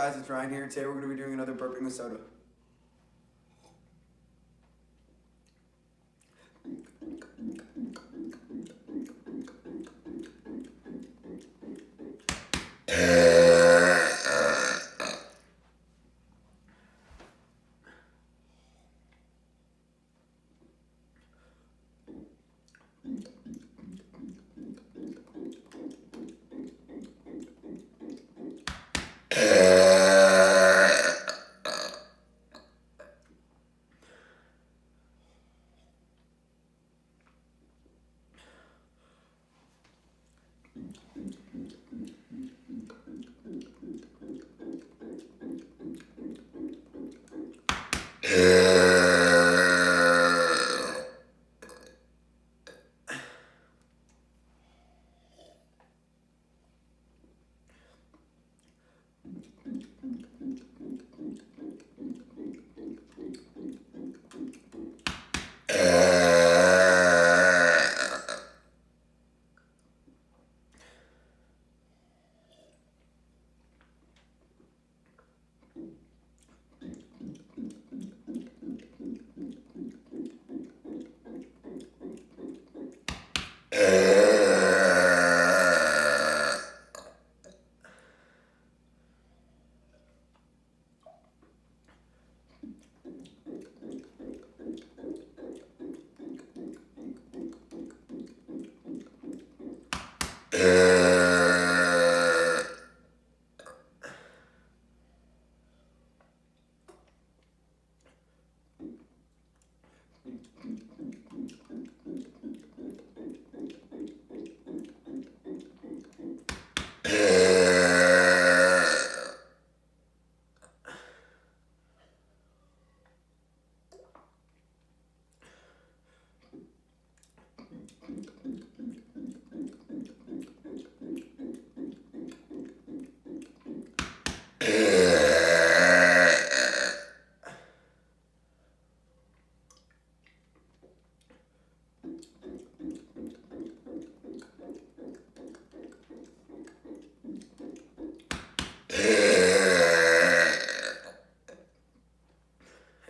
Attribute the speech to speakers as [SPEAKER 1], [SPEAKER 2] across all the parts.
[SPEAKER 1] guys, it's Ryan here. Today we're going to be doing another burping with soda.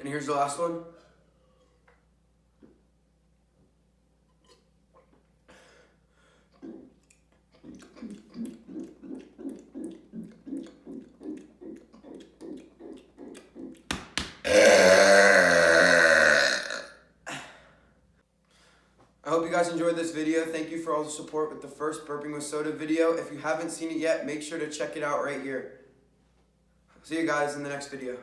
[SPEAKER 1] And here's the last one. I hope you guys enjoyed this video. Thank you for all the support with the first Burping with Soda video. If you haven't seen it yet, make sure to check it out right here. See you guys in the next video.